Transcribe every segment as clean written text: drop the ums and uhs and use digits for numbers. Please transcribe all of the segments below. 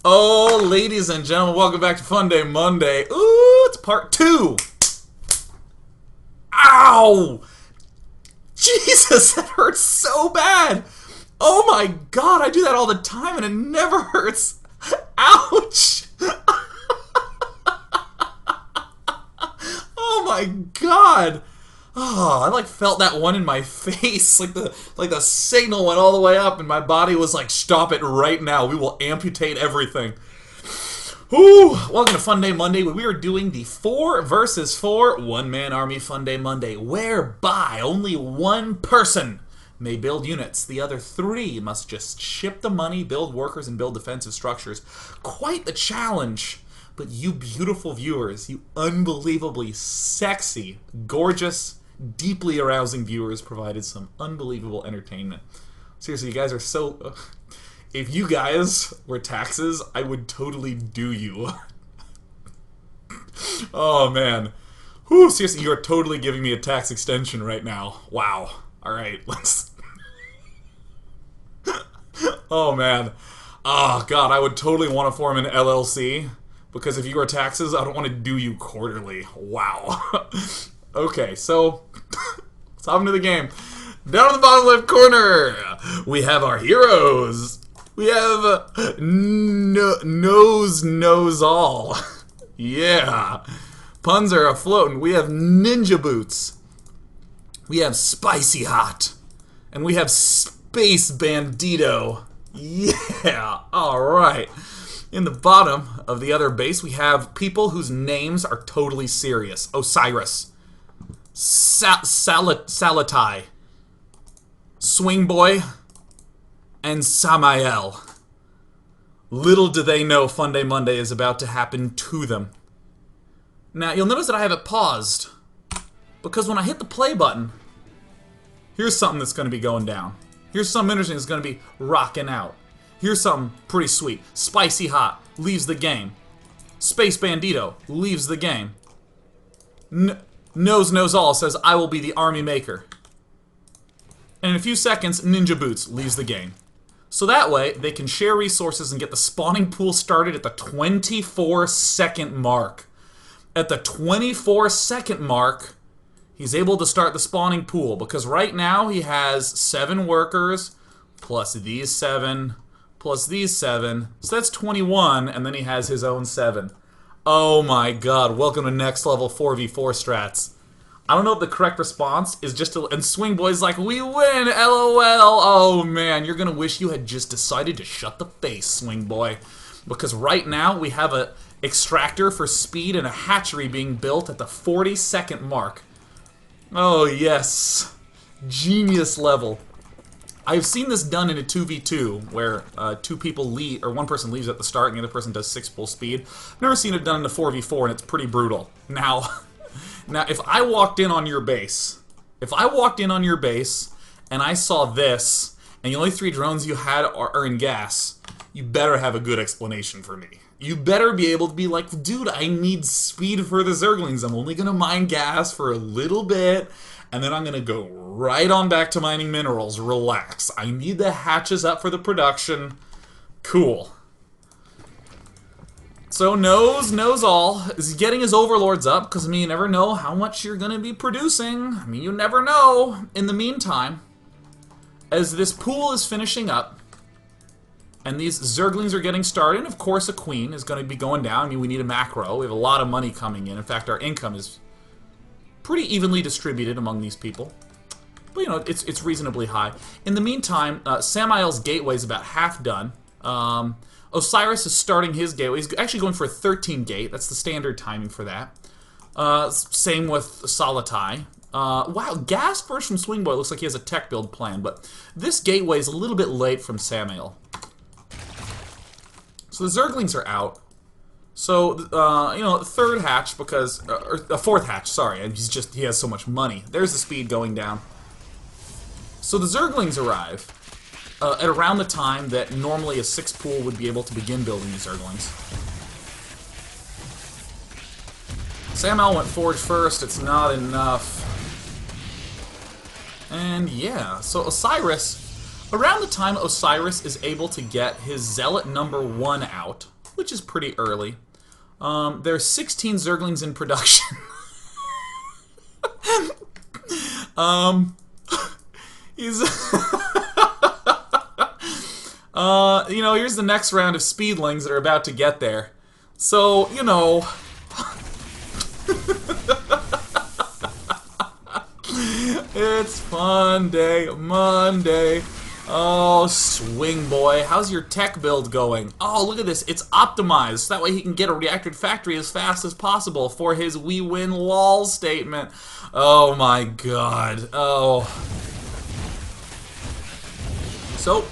Oh, ladies and gentlemen, welcome back to Funday Monday. Ooh, it's part 2. Ow! Jesus, that hurts so bad. Oh my god, I do that all the time and it never hurts. Ouch! Oh my god. Oh, I like felt that one in my face, like the signal went all the way up, and my body was like, "Stop it right now! We will amputate everything." Ooh, welcome to Funday Monday, where we are doing the 4 versus 4 one-man army Funday Monday, whereby only one person may build units. The other 3 must just ship the money, build workers, and build defensive structures. Quite the challenge. But you beautiful viewers, you unbelievably sexy, gorgeous, deeply arousing viewers provided some unbelievable entertainment. Seriously, you guys are so... If you guys were taxes, I would totally do you. Oh, man. Whew, seriously, you are totally giving me a tax extension right now. Wow. Alright, let's... Oh, man. Oh, God, I would totally want to form an LLC. Because if you are taxes, I don't want to do you quarterly. Wow. Okay, so let's hop into the game. Down in the bottom left corner, we have our heroes. We have Knows All. Yeah. Puns are afloat. We have Ninja Boots. We have Spicy Hot. And we have Space Bandito. Yeah. Alright. In the bottom of the other base, we have people whose names are totally serious. Osiris. Salatai. Swing Boy. And Samael. Little do they know Funday Monday is about to happen to them. Now, you'll notice that I have it paused. Because when I hit the play button, here's something that's going to be going down. Here's something interesting that's going to be rocking out. Here's something pretty sweet. Spicy Hot leaves the game. Space Bandito leaves the game. Knows All says, I will be the army maker. And in a few seconds, Ninja Boots leaves the game. So that way, they can share resources and get the spawning pool started at the 24-second mark. At the 24-second mark, he's able to start the spawning pool. Because right now, he has 7 workers, plus these 7... plus these 7, so that's 21, and then he has his own 7. Oh my god, welcome to next level 4v4 strats. I don't know if the correct response is just to... And Swing Boy's like, we win, LOL. Oh man, you're gonna wish you had just decided to shut the face, Swing Boy. Because right now, we have a extractor for speed and a hatchery being built at the 40-second mark. Oh yes, genius level. I've seen this done in a 2v2, where 2 people leave, or 1 person leaves at the start and the other person does 6 full speed. I've never seen it done in a 4v4, and it's pretty brutal. Now, if I walked in on your base, and I saw this, and the only 3 drones you had are in gas, you better have a good explanation for me. You better be able to be like, dude, I need speed for the zerglings. I'm only gonna mine gas for a little bit, and then I'm going to go right on back to mining minerals. Relax. I need the hatches up for the production. Cool. So Knows All is getting his overlords up, because, I mean, you never know how much you're going to be producing. I mean, you never know. In the meantime, as this pool is finishing up, and these zerglings are getting started, and of course a queen is going to be going down. I mean, we need a macro. We have a lot of money coming in. In fact, our income is pretty evenly distributed among these people. But, you know, it's reasonably high. In the meantime, Samael's gateway is about half done. Osiris is starting his gateway. He's actually going for a 13 gate. That's the standard timing for that. Same with Salatai. Wow, gas first from Swing Boy. Looks like he has a tech build plan, but this gateway is a little bit late from Samael. So the zerglings are out. So, you know, 3rd hatch, because... or 4th hatch, sorry. He has so much money. There's the speed going down. So the zerglings arrive at around the time that normally a 6 pool would be able to begin building the zerglings. Samael went forge first. It's not enough. And yeah, so Osiris... Around the time Osiris is able to get his Zealot number 1 out, which is pretty early. There's 16 zerglings in production. He's... you know, here's the next round of speedlings that are about to get there. So, you know... It's Funday Monday. Oh, swing boy. How's your tech build going? Oh, look at this. It's optimized. So that way he can get a reactored factory as fast as possible for his "we win lol" statement. Oh my god. Oh. So,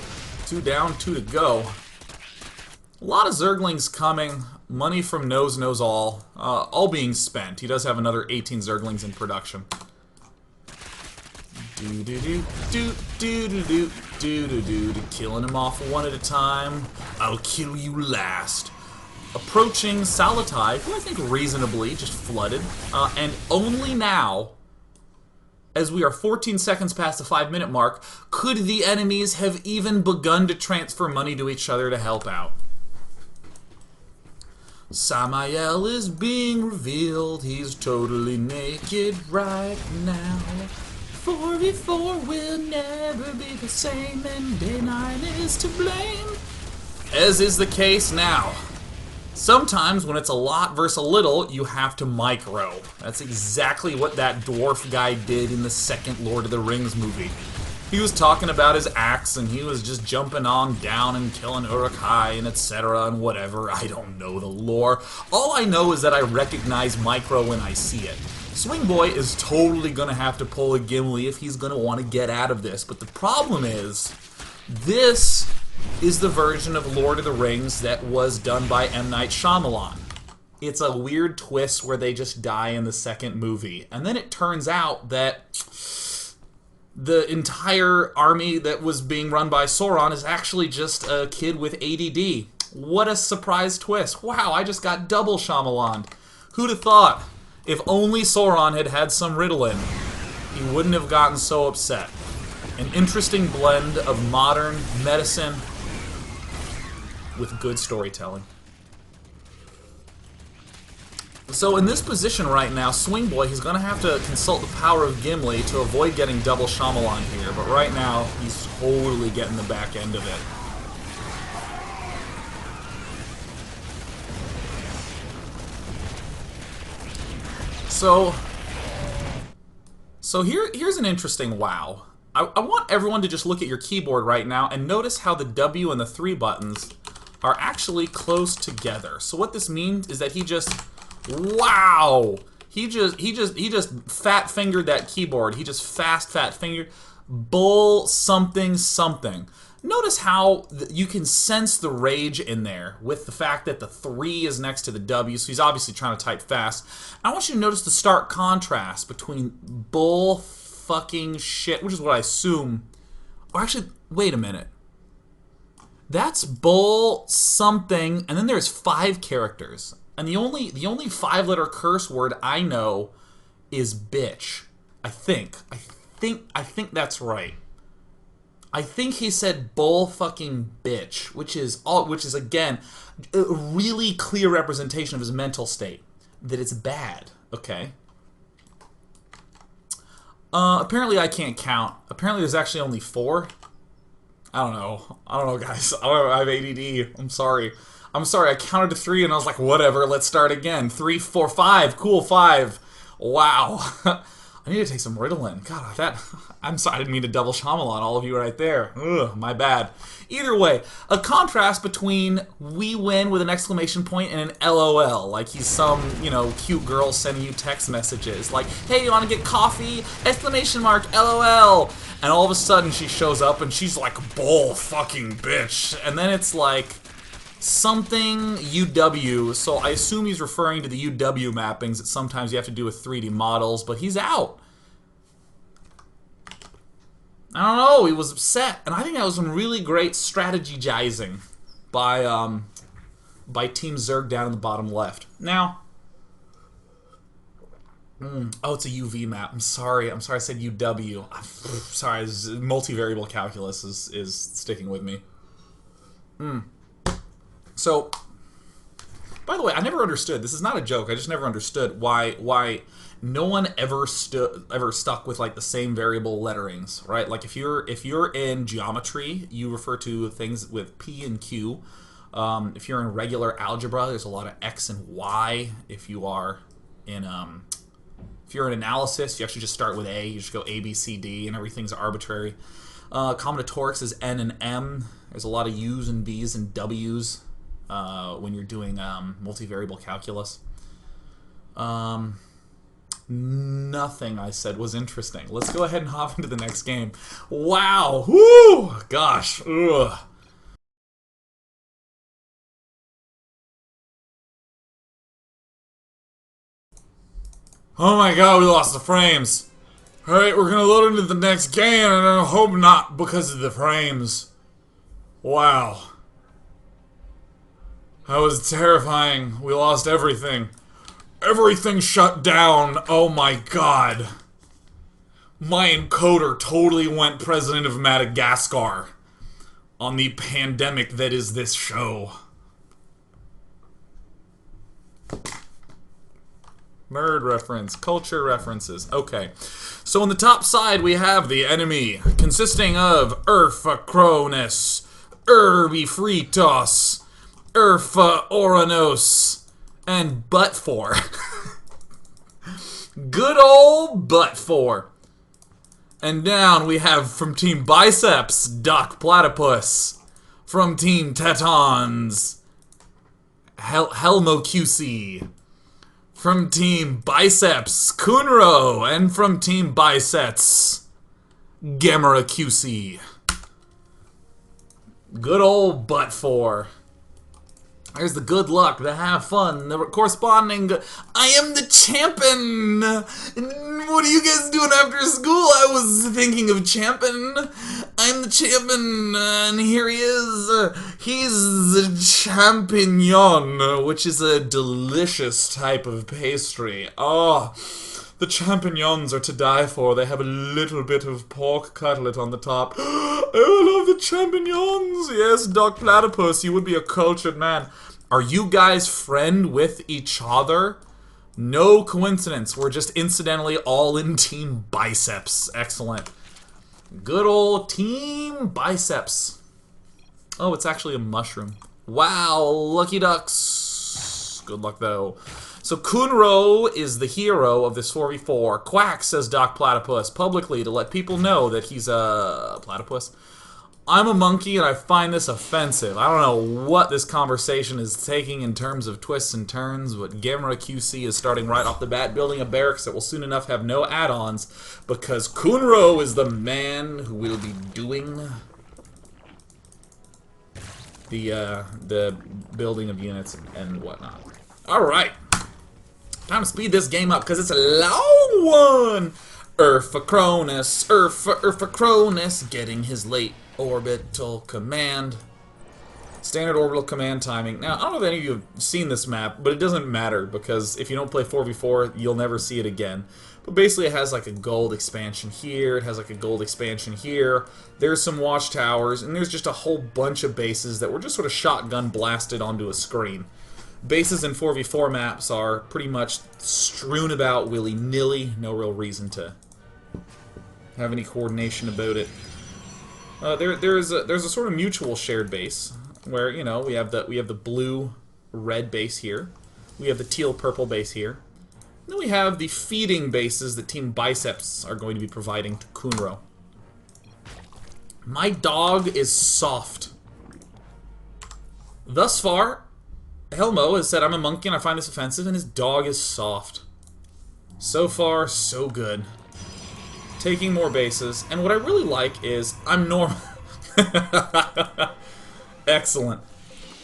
2 down, 2 to go. A lot of zerglings coming. Money from knows all being spent. He does have another 18 zerglings in production. Killing him off one at a time. I'll kill you last. Approaching Salatai, who I think reasonably just flooded, and only now, as we are 14 seconds past the 5-minute mark, could the enemies have even begun to transfer money to each other to help out. Samael is being revealed. He's totally naked right now. 4v4 will never be the same, and Day 9 is to blame. As is the case now. Sometimes when it's a lot versus a little, you have to micro. That's exactly what that dwarf guy did in the second Lord of the Rings movie. He was talking about his axe, and he was just jumping on down and killing Uruk-hai and etc. and whatever. I don't know the lore. All I know is that I recognize micro when I see it. Swing Boy is totally going to have to pull a Gimli if he's going to want to get out of this. But the problem is, this is the version of Lord of the Rings that was done by M. Night Shyamalan. It's a weird twist where they just die in the second movie. And then it turns out that the entire army that was being run by Sauron is actually just a kid with ADD. What a surprise twist. Wow, I just got double Shyamalan. Who'd have thought? If only Sauron had had some Ritalin, he wouldn't have gotten so upset. An interesting blend of modern medicine with good storytelling. So in this position right now, Swing Boy, he's going to have to consult the power of Gimli to avoid getting double Shyamalan here, but right now, he's totally getting the back end of it. So here's an interesting wow. I want everyone to just look at your keyboard right now and notice how the W and the 3 buttons are actually close together. So what this means is that he just, wow, he just fat fingered that keyboard. He just fat fingered bull something something. Notice how you can sense the rage in there with the fact that the 3 is next to the W, so he's obviously trying to type fast. I want you to notice the stark contrast between bull fucking shit, which is what I assume. Or actually, wait a minute. That's bull something, and then there's 5 characters. And the only 5-letter curse word I know is bitch. I think that's right. I think he said bull fucking bitch, which is again a really clear representation of his mental state, that it's bad. Okay. Apparently I can't count. Apparently there's actually only 4. I don't know, guys. I have ADD. I'm sorry. I counted to 3 and I was like, whatever. Let's start again. 3, 4, 5. Cool, 5. Wow. I need to take some Ritalin. God, I'm sorry, I didn't mean to double Shyamalan all of you right there. Ugh, my bad. Either way, a contrast between "we win" with an exclamation point and an LOL, like he's some, cute girl sending you text messages, like, hey, you want to get coffee? Exclamation mark, LOL. And all of a sudden she shows up and she's like, bull fucking bitch. And then it's like, something UW, so I assume he's referring to the UW mappings that sometimes you have to do with 3D models, but he's out. I don't know, he was upset, and I think that was some really great strategizing by Team Zerg down in the bottom left. Now, oh, it's a UV map. I'm sorry I said UW. I'm sorry, multivariable calculus is sticking with me. So, By the way, I never understood. This is not a joke. I just never understood why no one ever stuck with like the same variable letterings, right? Like if you're in geometry, you refer to things with P and Q. If you're in regular algebra, there's a lot of X and Y. If you're in analysis, you actually just start with A. You just go A, B, C, D, and everything's arbitrary. Combinatorics is N and M. There's a lot of U's and B's and W's when you're doing multivariable calculus. Nothing I said was interesting. Let's go ahead and hop into the next game. Wow! Whoo! Gosh! Ugh. Oh my god, we lost the frames. Alright, we're gonna load into the next game, and I hope not because of the frames. Wow. That was terrifying. We lost everything. Everything shut down. Oh my god. My encoder totally went President of Madagascar on the pandemic that is this show. Nerd reference, culture references. Okay. So on the top side we have the enemy, consisting of Urfacronus, Urbifritos, Urfa Oranos, and Butt4. Good old Butt4. And down we have from Team Biceps, Doc Platypus. From Team Tetons, Helmo QC. From Team Biceps, Kunro. And from Team Biceps, Gamera QC. Good old Butt4. There's the good luck, the have fun, the corresponding I am the champion! What are you guys doing after school? I was thinking of champion. I'm the champion, and here he is. He's the champignon, which is a delicious type of pastry. Oh, the champignons are to die for. They have a little bit of pork cutlet on the top. I love the champignons! Yes, Doc Platypus, you would be a cultured man. Are you guys friend with each other? No coincidence. We're just incidentally all in Team Biceps. Excellent. Good old Team Biceps. Oh, it's actually a mushroom. Wow, lucky ducks. Good luck, though. So Kunro is the hero of this 4v4. Quack, says Doc Platypus, publicly to let people know that he's a platypus. I'm a monkey and I find this offensive. I don't know what this conversation is taking in terms of twists and turns, but Gamera QC is starting right off the bat, building a barracks that will soon enough have no add-ons, because Kunro is the man who will be doing the building of units and whatnot. Alright. Time to speed this game up, because it's a long one! Urfacronus getting his late orbital command. Standard orbital command timing. Now, I don't know if any of you have seen this map, but it doesn't matter, because if you don't play 4v4, you'll never see it again. But basically it has like a gold expansion here, it has like a gold expansion here, there's some watchtowers, and there's just a whole bunch of bases that were just sort of shotgun blasted onto a screen. Bases in 4v4 maps are pretty much strewn about willy-nilly, no real reason to have any coordination about it. There's a sort of mutual shared base where, you know, we have the blue-red base here, we have the teal-purple base here, and then we have the feeding bases that Team Biceps are going to be providing to Kunro. My dog is soft. Thus far, Helmo has said I'm a monkey and I find this offensive, and his dog is soft. So far, so good. Taking more bases, and what I really like is I'm normal. Excellent.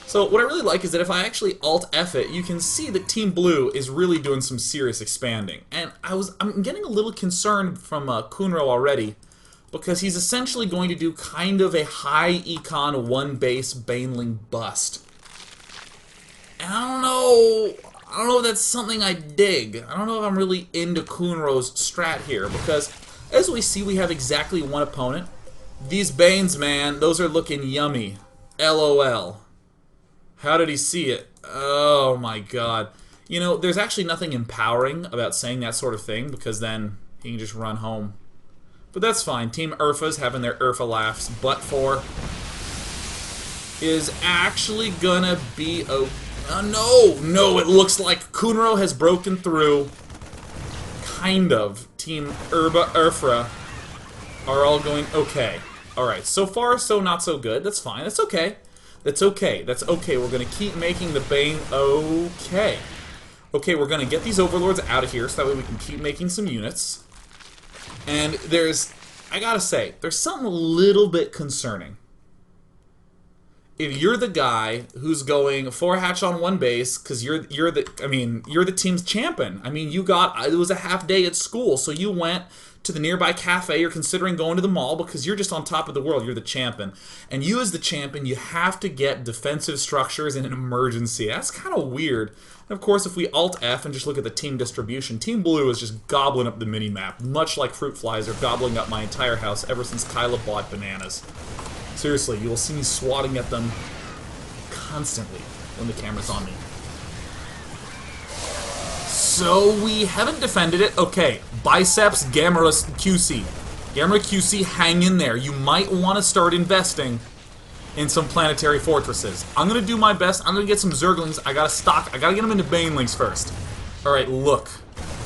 So what I really like is that if I actually Alt-F it, you can see that Team Blue is really doing some serious expanding. And I'm getting a little concerned from Kunro already, because he's essentially going to do kind of a high econ one base Baneling bust. And I don't know if that's something I dig. I don't know if I'm really into Kunro's strat here, because as we see, we have exactly one opponent. These Banes, man, those are looking yummy. LOL. How did he see it? Oh my god. You know, there's actually nothing empowering about saying that sort of thing, because then he can just run home. But that's fine. Team Urfa's having their Urfa laughs. But for is actually gonna be a... no, it looks like Kunro has broken through. Kind of. Team Urfa are all going okay. Alright, so far, so not so good. That's fine. That's okay. That's okay. That's okay. We're gonna keep making the Bane okay. Okay, we're gonna get these Overlords out of here so that way we can keep making some units. And there's... I gotta say, there's something a little bit concerning. If you're the guy who's going 4 hatch on 1 base, because you're the team's champion. I mean, it was a half day at school, so you went to the nearby cafe. You're considering going to the mall because you're just on top of the world. You're the champion. And you as the champion, you have to get defensive structures in an emergency. That's kind of weird. And of course, if we Alt-F and just look at the team distribution, Team Blue is just gobbling up the mini-map, much like fruit flies are gobbling up my entire house ever since Kyla bought bananas. Seriously, you will see me swatting at them constantly when the camera's on me. So we haven't defended it. Okay, Biceps, Gamera QC. Gamera QC, hang in there. You might want to start investing in some planetary fortresses. I'm going to do my best. I'm going to get some Zerglings. I got to stock. I got to get them into Banelings first. Alright, look.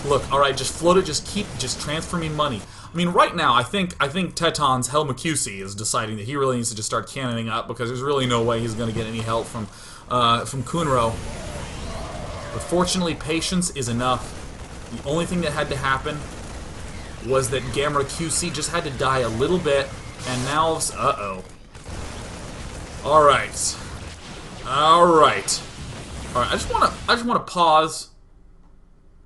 Look, alright, just float it. Just transfer me money. I mean, right now, I think Teton's Helmacusi is deciding that he really needs to just start cannoning up because there's really no way he's going to get any help from Kunro. But fortunately, patience is enough. The only thing that had to happen was that Gamera QC just had to die a little bit, and now, uh-oh. Alright. Alright. Alright, I just wanna pause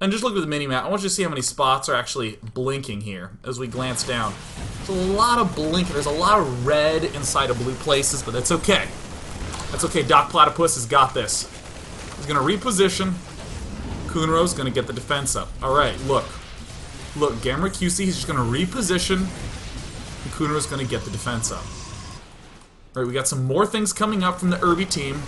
and just look at the mini-map. I want you to see how many spots are actually blinking here as we glance down. There's a lot of blinking. There's a lot of red inside of blue places, but that's okay. That's okay. Doc Platypus has got this. He's going to reposition. Kunro's going to get the defense up. Alright, look. Look, Gamera QC, he's just going to reposition. And Kunro's going to get the defense up. Alright, we got some more things coming up from the Irby team.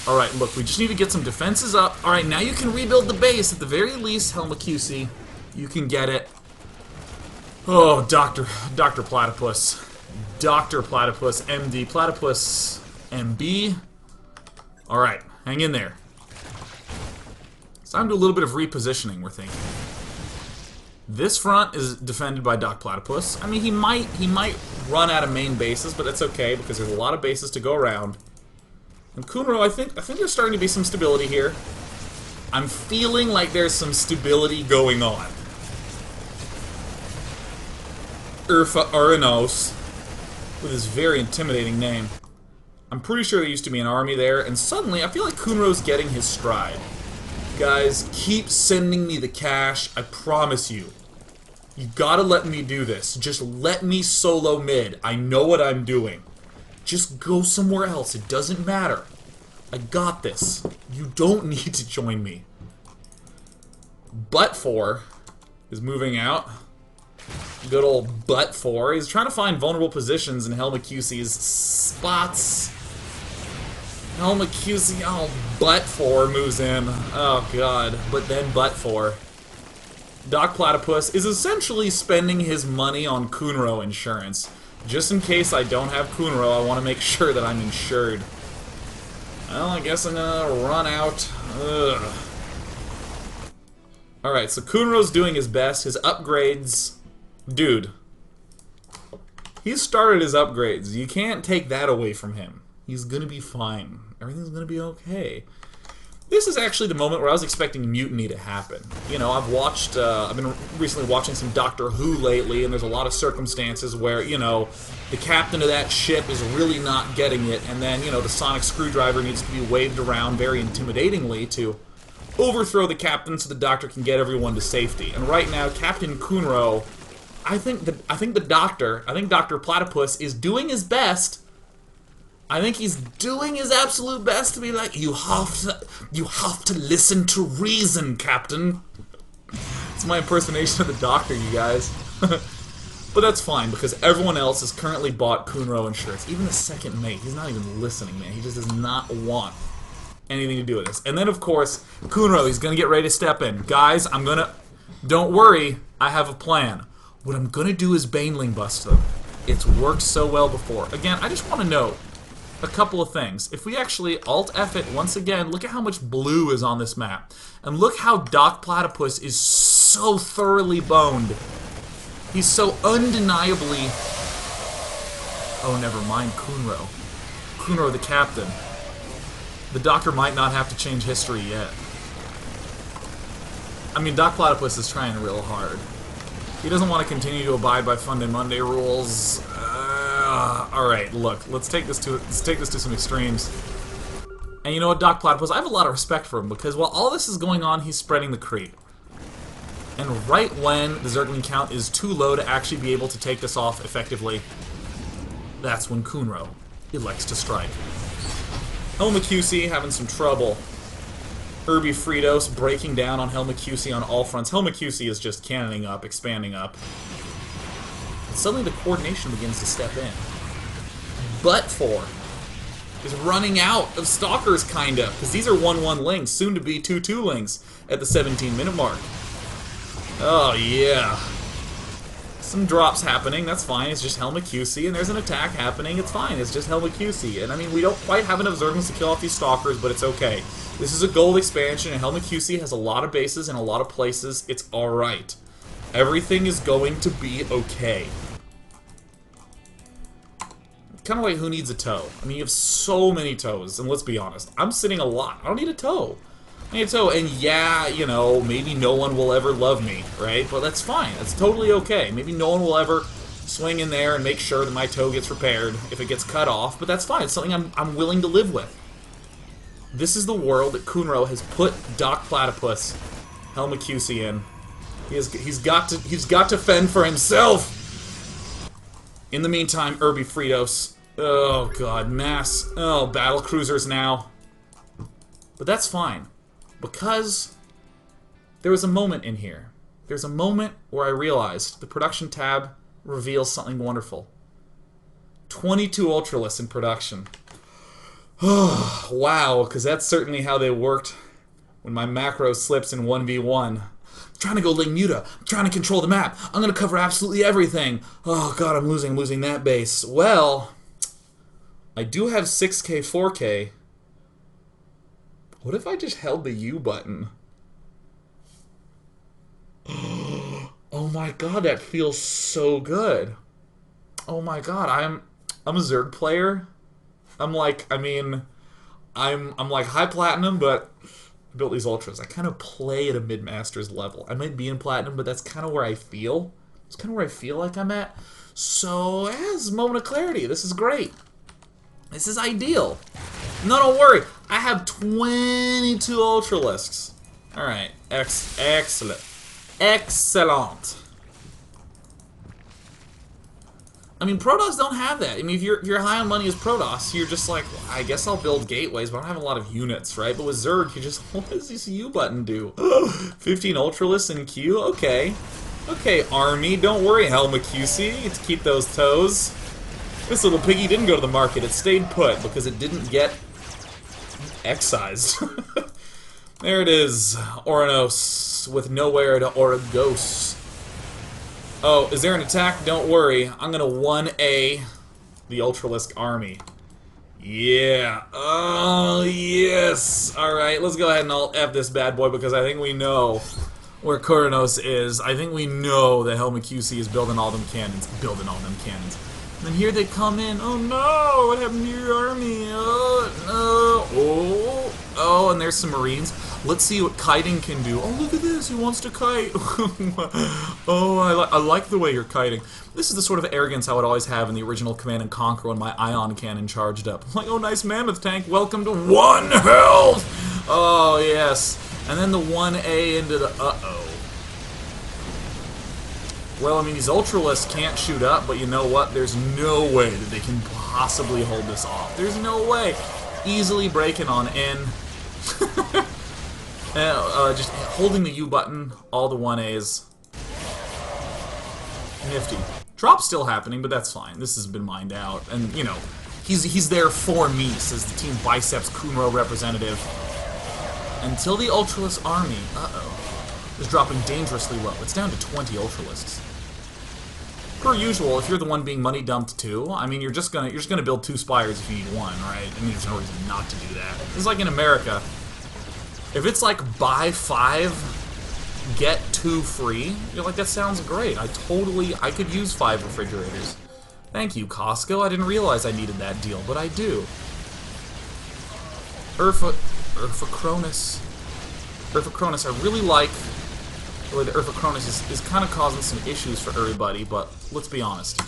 Alright, look, we just need to get some defenses up. Alright, now you can rebuild the base. At the very least, Helma QC, you can get it. Oh, Dr. Platypus. Dr. Platypus, MD. Platypus, MB. Alright, hang in there. It's time to do a little bit of repositioning, we're thinking. This front is defended by Doc Platypus. I mean, he might run out of main bases, but that's okay, because there's a lot of bases to go around. And Kunro, I think there's starting to be some stability here. I'm feeling like there's some stability going on. Urfa Uranos, with his very intimidating name. I'm pretty sure there used to be an army there, and suddenly I feel like Kunro's getting his stride. Guys, keep sending me the cash, I promise you. You gotta let me do this. Just let me solo mid. I know what I'm doing. Just go somewhere else. It doesn't matter. I got this. You don't need to join me. Butt4 is moving out. Good old Butt4. He's trying to find vulnerable positions in Helma QC's spots. Helma QC, oh, Butt4 moves in. Oh, God. But then Butt4. Doc Platypus is essentially spending his money on Kunro insurance. Just in case I don't have Kunro, I want to make sure that I'm insured. Well, I guess I'm gonna run out. Ugh. Alright, so Kunro's doing his best. His upgrades... Dude. He started his upgrades. You can't take that away from him. He's gonna be fine. Everything's gonna be okay. This is actually the moment where I was expecting mutiny to happen. You know, I've been recently watching some Doctor Who lately, and there's a lot of circumstances where, you know, the captain of that ship is really not getting it, and then, you know, the sonic screwdriver needs to be waved around very intimidatingly to overthrow the captain so the Doctor can get everyone to safety. And right now, Captain Kunro, I think Dr. Platypus is doing his best. I think he's doing his absolute best to be like, you have to listen to reason, Captain. It's my impersonation of the Doctor, you guys. But that's fine, because everyone else has currently bought Kunro insurance. Even the second mate, he's not even listening, man. He just does not want anything to do with this. And then, of course, Kunro, he's going to get ready to step in. Guys, I'm going to... Don't worry, I have a plan. What I'm going to do is Baneling bust them. It's worked so well before. Again, I just want to note a couple of things. If we actually Alt-F it once again, look at how much blue is on this map. And look how Doc Platypus is so thoroughly boned. He's so undeniably... Oh, never mind, Kunro. Kunro the captain. The Doctor might not have to change history yet. I mean, Doc Platypus is trying real hard. He doesn't want to continue to abide by Funday Monday rules. Alright, look, let's take this to some extremes. And you know what, Doc Platypus, I have a lot of respect for him, because while all this is going on, he's spreading the creep. And right when the Zergling count is too low to actually be able to take this off effectively, that's when Kunro elects to strike. Helmacusi having some trouble. Irby Fritos breaking down on Helmacusi on all fronts. Helmacusi is just cannoning up, expanding up. And suddenly the coordination begins to step in. But for is running out of stalkers, kinda, because these are 1-1 links, soon to be 2-2 links at the 17-minute mark. Oh, yeah. Some drops happening, that's fine. It's just Helmacusi, and there's an attack happening. It's fine, it's just Helmacusi. And I mean, we don't quite have enough Zerglings to kill off these stalkers, but it's okay. This is a gold expansion, and Helmacusi has a lot of bases in a lot of places. It's alright. Everything is going to be okay. Kind of like, who needs a toe? I mean, you have so many toes, and let's be honest, I'm sitting a lot. I don't need a toe. I need a toe, and yeah, you know, maybe no one will ever love me, right? But that's fine. That's totally okay. Maybe no one will ever swing in there and make sure that my toe gets repaired if it gets cut off, but that's fine. It's something I'm willing to live with. This is the world that Kunro has put Doc Platypus, Helmacusi in. He's got to fend for himself. In the meantime, Irby Fritos. Oh god, mass. Oh, battle cruisers now. But that's fine, because there was a moment in here. There's a moment where I realized the production tab reveals something wonderful. 22 ultralisks in production. Wow, because that's certainly how they worked when my macro slips in 1v1. I'm trying to go Ling Muta. I'm trying to control the map. I'm going to cover absolutely everything. Oh god, I'm losing that base. Well, I do have 6k, 4k. What if I just held the U button? Oh my god, that feels so good. Oh my god, I'm a Zerg player. I'm like, I mean, I'm like high platinum, but I built these ultras. I kind of play at a mid-masters level. I might be in platinum, but that's kind of where I feel. It's kind of where I feel like I'm at. So, as a moment of clarity, this is great. This is ideal. No, don't worry. I have 22 ultralisks. Alright, excellent. Excellent. I mean, Protoss don't have that. I mean, if you're high on money as Protoss, you're just like, well, I guess I'll build gateways, but I don't have a lot of units, right? But with Zerg, you just, what does this U button do? 15 ultralisks in queue? Okay. Okay, army, don't worry, Helmacusi. Let's keep those toes. This little piggy didn't go to the market. It stayed put because it didn't get excised. There it is. Oranos with nowhere to Oragos. Oh, is there an attack? Don't worry. I'm gonna 1A the Ultralisk army. Yeah. Oh, yes. Alright, let's go ahead and Alt-F this bad boy because I think we know where Kuranos is. I think we know that Helmacusi is building all them cannons. And then here they come in. Oh no, what happened to your army? Oh no. Oh, and there's some Marines. Let's see what kiting can do. Oh, look at this, he wants to kite. Oh, I like the way you're kiting. This is the sort of arrogance I would always have in the original Command & Conquer when my ion cannon charged up. I'm like, oh, nice mammoth tank, welcome to 1 health! Oh, yes. And then the 1A into the uh-oh. Well, I mean, these Ultralisks can't shoot up, but you know what? There's no way that they can possibly hold this off. There's no way. Easily breaking on in. Just holding the U button, all the 1As. Nifty. Drop's still happening, but that's fine. This has been mined out. And, you know, he's there for me, says the Team Biceps Kunro representative. Until the Ultralisk army, is dropping dangerously low. It's down to 20 Ultralisks. Per usual, if you're the one being money dumped too, I mean, you're just gonna build 2 spires if you need 1, right? I mean, there's no reason not to do that. It's like in America. If it's like buy 5, get 2 free, you're like, that sounds great. I could use 5 refrigerators. Thank you, Costco. I didn't realize I needed that deal, but I do. Urphacronus. Urphacronus, I really like the way the Urphacronus is kind of causing some issues for everybody, but let's be honest.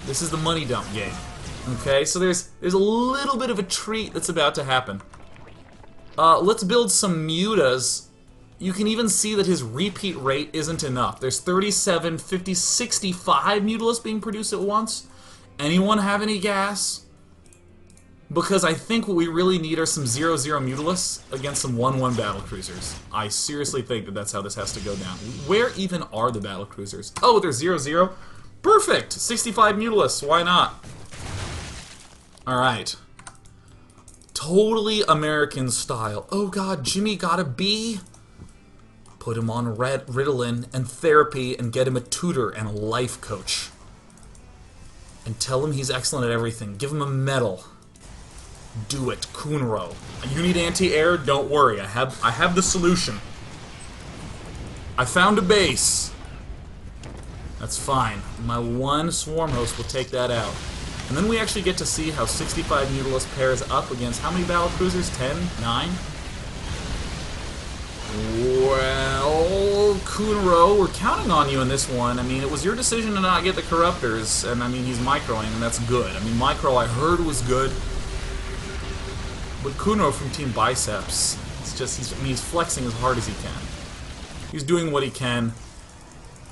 This is the money dump game. Okay, so there's a little bit of a treat that's about to happen. Let's build some mutas. You can even see that his repeat rate isn't enough. There's 37, 50, 65 mutalisks being produced at once. Anyone have any gas? Because I think what we really need are some 0-0 mutalisks against some 1-1 battlecruisers. I seriously think that that's how this has to go down. Where even are the battlecruisers? Oh, they're 0-0? Perfect! 65 mutalisks, why not? Alright. Totally American style. Oh god, Jimmy got a B? Put him on Ritalin and therapy and get him a tutor and a life coach. And tell him he's excellent at everything. Give him a medal. Do it, Kunro. You need anti-air? Don't worry, I have the solution. I found a base. That's fine. My 1 swarm host will take that out. And then we actually get to see how 65 Mutalisk pairs up against how many battlecruisers? 10? 9? Well, Kunro, we're counting on you in this one. I mean, it was your decision to not get the Corruptors, and I mean, he's microing, and that's good. I mean, micro I heard was good. But Kunro from Team Biceps, it's just, he's flexing as hard as he can. He's doing what he can,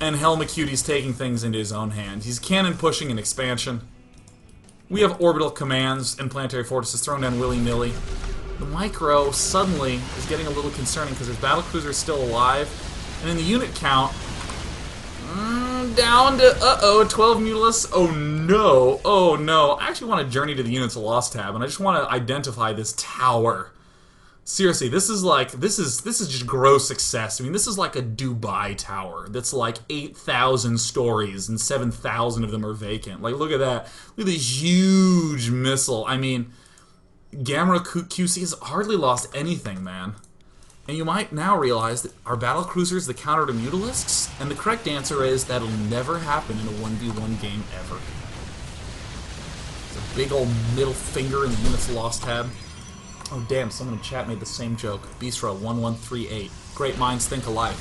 and Helmacutie's taking things into his own hands. He's cannon pushing an expansion. We have orbital commands and planetary fortresses thrown down willy-nilly. The micro suddenly is getting a little concerning because his battlecruiser is still alive, and in the unit count, down to 12 mutalisks. Oh no! Oh no! I actually want to journey to the units lost tab, and I just want to identify this tower. Seriously, this is just gross success. I mean, this is like a Dubai tower that's like 8,000 stories and 7,000 of them are vacant. Like, look at that! Look at this huge missile. I mean, Gamma QC has hardly lost anything, man. And you might now realize that our battlecruisers the counter to Mutalisks? And the correct answer is that'll never happen in a 1v1 game ever. It's a big old middle finger in the units lost tab. Oh damn, someone in chat made the same joke. Bistro 1138. Great minds think alike.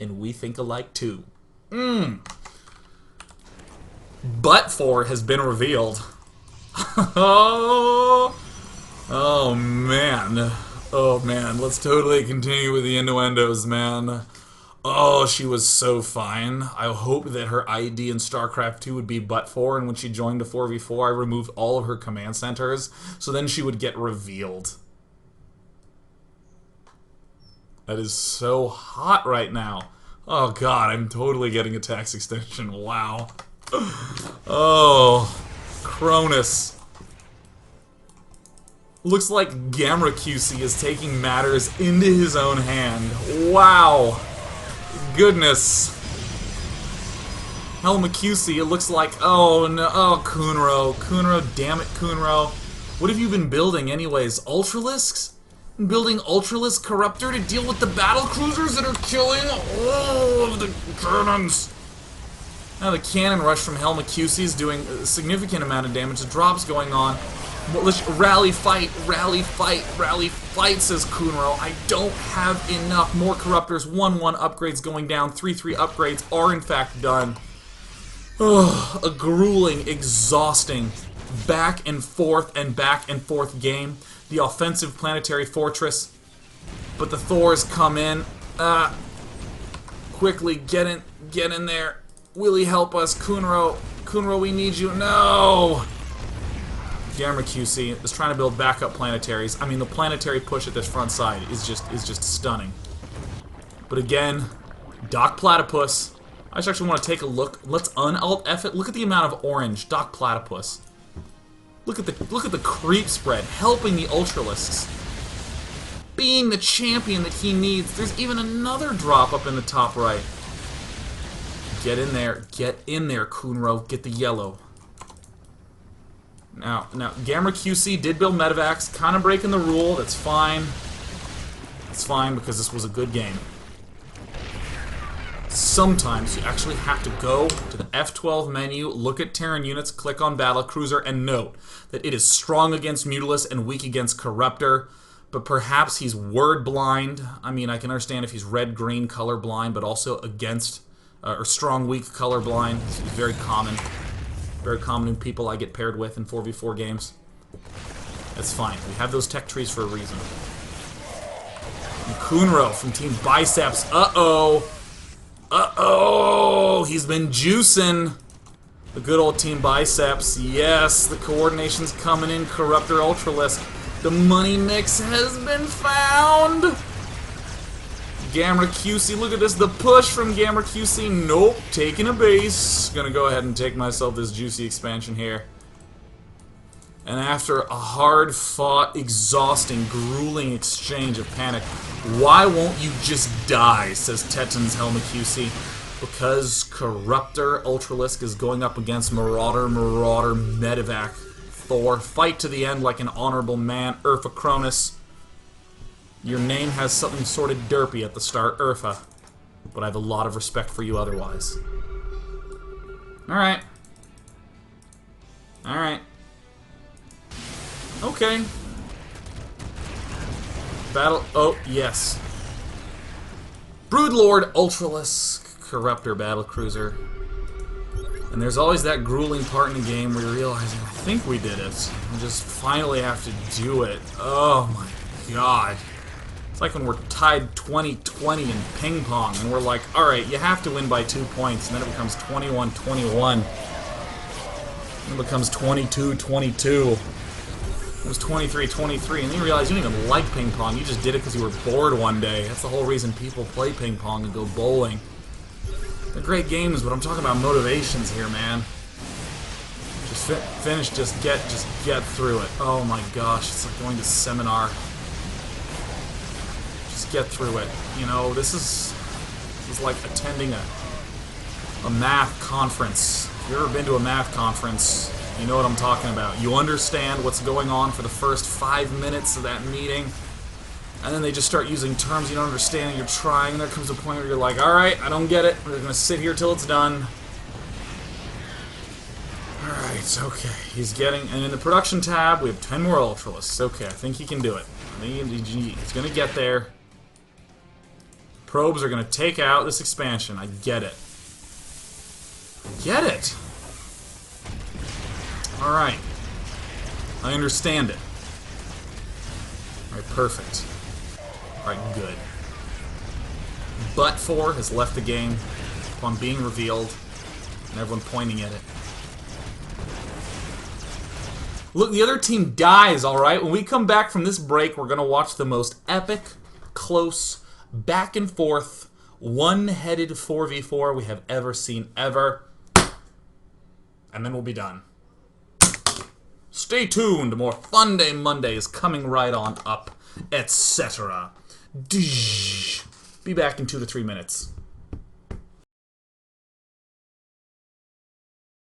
And we think alike too. Butt 4 has been revealed. Oh man. Oh man, let's totally continue with the innuendos, man. Oh, she was so fine. I hope that her ID in StarCraft 2 would be Butt 4, and when she joined a 4v4, I removed all of her command centers, so then she would get revealed. That is so hot right now. Oh god, I'm totally getting a tax extension. Wow. Oh, Cronus. Looks like Gamma QC is taking matters into his own hand. Wow. Goodness. Helma QC, it looks like, oh no, oh Kunro. Kunro, damn it Kunro. What have you been building anyways? Ultralisks? Building Ultralisk Corruptor to deal with the battlecruisers that are killing all of the cannons. Now the cannon rush from Helma QC is doing a significant amount of damage. The drop's going on. Well, let's rally fight, says Kunro. I don't have enough. More Corruptors, 1-1 upgrades going down, 3-3 upgrades are in fact done. Ugh, a grueling, exhausting, back and forth game. The offensive planetary fortress. But the Thors come in. Quickly, get in there. Will he help us? Kunro, we need you. No! Gamma QC is trying to build backup planetaries. I mean, the planetary push at this front side is just stunning. But again, Doc Platypus, I just actually want to take a look. Let's un-alt F it. Look at the amount of orange. Doc Platypus. Look at the creep spread, helping the ultralisks. Being the champion that he needs. There's even another drop up in the top right. Get in there, Kunro. Get the yellow. Now, Gamma QC did build Medivacs, kind of breaking the rule. That's fine. It's fine because this was a good game. Sometimes you actually have to go to the F12 menu, look at Terran units, click on Battlecruiser, and note that it is strong against Mutalisk and weak against Corruptor. But perhaps he's word blind. I mean, I can understand if he's red-green color blind, but also against or strong, weak color blind. It's very common. Very common in people I get paired with in 4v4 games. That's fine. We have those tech trees for a reason. And Kunro from Team Biceps. Uh-oh. Uh-oh. He's been juicing. The good old Team Biceps. Yes, the coordination's coming in. Corruptor Ultralisk. The money mix has been found. Gamma QC, look at this. The push from Gamma QC. Nope, taking a base. Gonna go ahead and take myself this juicy expansion here. And after a hard-fought, exhausting, grueling exchange of panic, why won't you just die, says Tetan's Helma QC. Because Corruptor Ultralisk is going up against Marauder Medivac Thor. Fight to the end like an honorable man, Urfa Cronus. Your name has something sort of derpy at the start, Urfa. But I have a lot of respect for you otherwise. Alright. Alright. Okay. Battle... Oh, yes. Broodlord Ultralisk Corruptor Battlecruiser. And there's always that grueling part in the game where you're realizing, I think we did it. We just finally have to do it. Oh my god. It's like when we're tied 20-20 in ping pong, and we're like, alright, you have to win by 2 points, and then it becomes 21-21. Then it becomes 22-22. It was 23-23, and then you realize you don't even like ping pong, you just did it because you were bored one day. That's the whole reason people play ping pong and go bowling. They're great games, but I'm talking about motivations here, man. Just finish, just get through it. Oh my gosh, it's like going to seminar. Just get through it. You know, this is like attending a math conference. If you've ever been to a math conference, you know what I'm talking about. You understand what's going on for the first 5 minutes of that meeting, and then they just start using terms you don't understand, and you're trying, and there comes a point where you're like, alright, I don't get it. We're gonna sit here till it's done. Alright, okay. He's getting... And in the production tab, we have 10 more Ultralisks. Okay, I think he can do it. I think he's gonna get there. Probes are gonna take out this expansion. I get it. I get it! Alright. I understand it. Alright, perfect. Alright, good. Butt 4 has left the game upon being revealed, and everyone pointing at it. Look, the other team dies, alright? When we come back from this break, we're going to watch the most epic, close, back and forth, one-headed 4v4 we have ever seen, ever. And then we'll be done. Stay tuned, more Funday Monday is coming right on up, etc. Be back in 2 to 3 minutes.